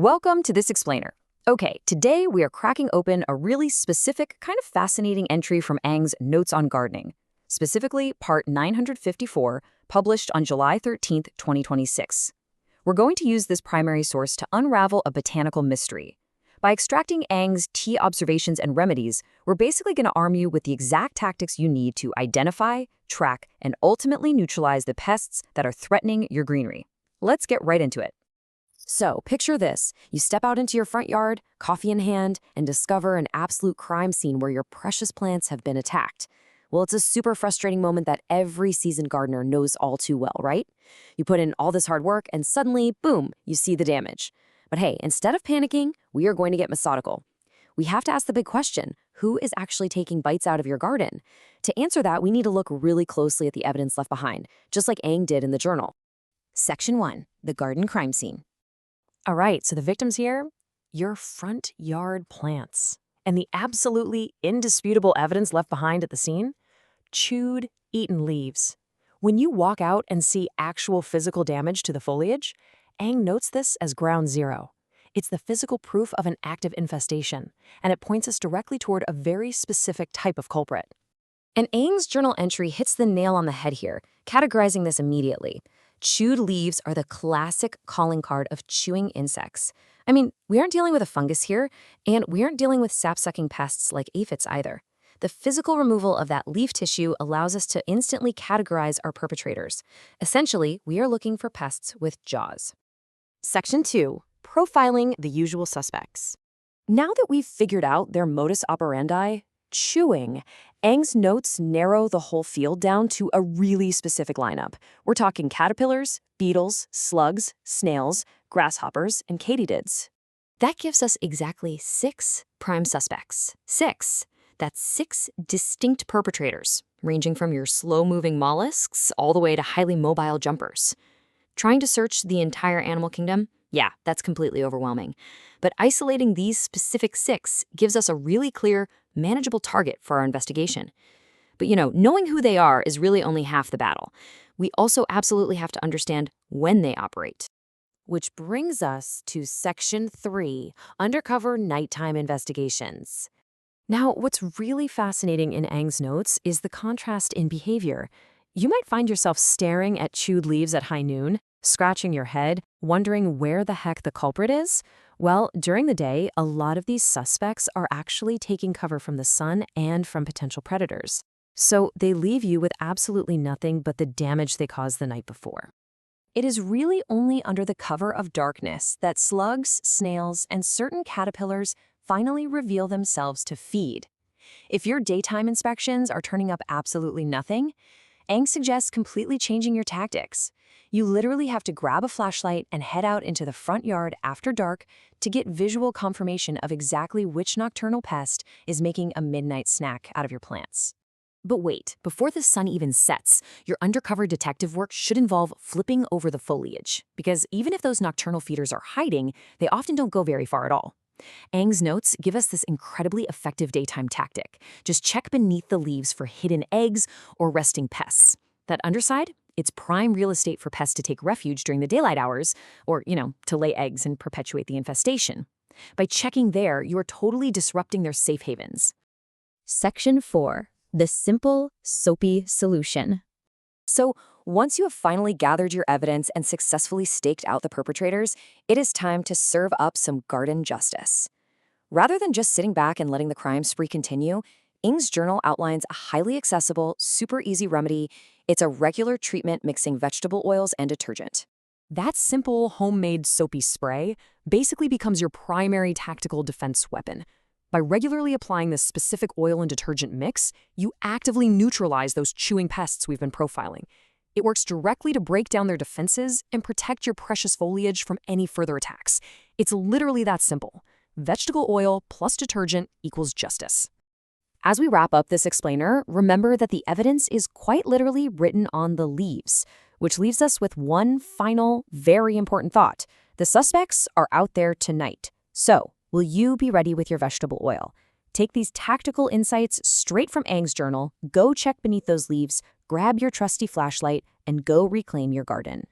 Welcome to this explainer. Okay, today we are cracking open a really specific, kind of fascinating entry from Ang's Notes on Gardening, specifically part 954, published on July 13th, 2026. We're going to use this primary source to unravel a botanical mystery. By extracting Ang's tea observations and remedies, we're basically going to arm you with the exact tactics you need to identify, track, and ultimately neutralize the pests that are threatening your greenery. Let's get right into it. So, picture this. You step out into your front yard, coffee in hand, and discover an absolute crime scene where your precious plants have been attacked. Well, it's a super frustrating moment that every seasoned gardener knows all too well, right? You put in all this hard work, and suddenly, boom, you see the damage. But hey, instead of panicking, we are going to get methodical. We have to ask the big question, who is actually taking bites out of your garden? To answer that, we need to look really closely at the evidence left behind, just like Ang did in the journal. Section 1, the garden crime scene. All right, so the victims here, your front yard plants. And the absolutely indisputable evidence left behind at the scene? Chewed, eaten leaves. When you walk out and see actual physical damage to the foliage, Ang notes this as ground zero. It's the physical proof of an active infestation, and it points us directly toward a very specific type of culprit. And Ang's journal entry hits the nail on the head here, categorizing this immediately. Chewed leaves are the classic calling card of chewing insects. I mean, we aren't dealing with a fungus here, and we aren't dealing with sap-sucking pests like aphids either. The physical removal of that leaf tissue allows us to instantly categorize our perpetrators. Essentially, we are looking for pests with jaws. Section 2, profiling the usual suspects. Now that we've figured out their modus operandi, chewing, Ang's notes narrow the whole field down to a really specific lineup. We're talking caterpillars, beetles, slugs, snails, grasshoppers, and katydids. That gives us exactly 6 prime suspects. 6. That's 6 distinct perpetrators, ranging from your slow-moving mollusks all the way to highly mobile jumpers. Trying to search the entire animal kingdom? Yeah, that's completely overwhelming. But isolating these specific 6 gives us a really clear, manageable target for our investigation. But knowing who they are is really only half the battle. We also absolutely have to understand when they operate. Which brings us to Section 3, Undercover Nighttime Investigations. Now, what's really fascinating in Ang's notes is the contrast in behavior. You might find yourself staring at chewed leaves at high noon, scratching your head, wondering where the heck the culprit is. Well, during the day, a lot of these suspects are actually taking cover from the sun and from potential predators. So they leave you with absolutely nothing but the damage they caused the night before. It is really only under the cover of darkness that slugs, snails, and certain caterpillars finally reveal themselves to feed. If your daytime inspections are turning up absolutely nothing, Ang suggests completely changing your tactics. You literally have to grab a flashlight and head out into the front yard after dark to get visual confirmation of exactly which nocturnal pest is making a midnight snack out of your plants. But wait, before the sun even sets, your undercover detective work should involve flipping over the foliage, because even if those nocturnal feeders are hiding, they often don't go very far at all. Ang's notes give us this incredibly effective daytime tactic. Just check beneath the leaves for hidden eggs or resting pests. That underside? It's prime real estate for pests to take refuge during the daylight hours, or, to lay eggs and perpetuate the infestation. By checking there, you are totally disrupting their safe havens. Section 4, the simple, soapy solution. So, once you have finally gathered your evidence and successfully staked out the perpetrators, it is time to serve up some garden justice. Rather than just sitting back and letting the crime spree continue, Ang's journal outlines a highly accessible, super easy remedy. It's a regular treatment mixing vegetable oils and detergent. That simple, homemade soapy spray basically becomes your primary tactical defense weapon. By regularly applying this specific oil and detergent mix, you actively neutralize those chewing pests we've been profiling. It works directly to break down their defenses and protect your precious foliage from any further attacks. It's literally that simple. Vegetable oil plus detergent equals justice. As we wrap up this explainer, remember that the evidence is quite literally written on the leaves, which leaves us with one final, very important thought. The suspects are out there tonight. So, will you be ready with your vegetable oil? Take these tactical insights straight from Ang's journal, go check beneath those leaves, grab your trusty flashlight, and go reclaim your garden.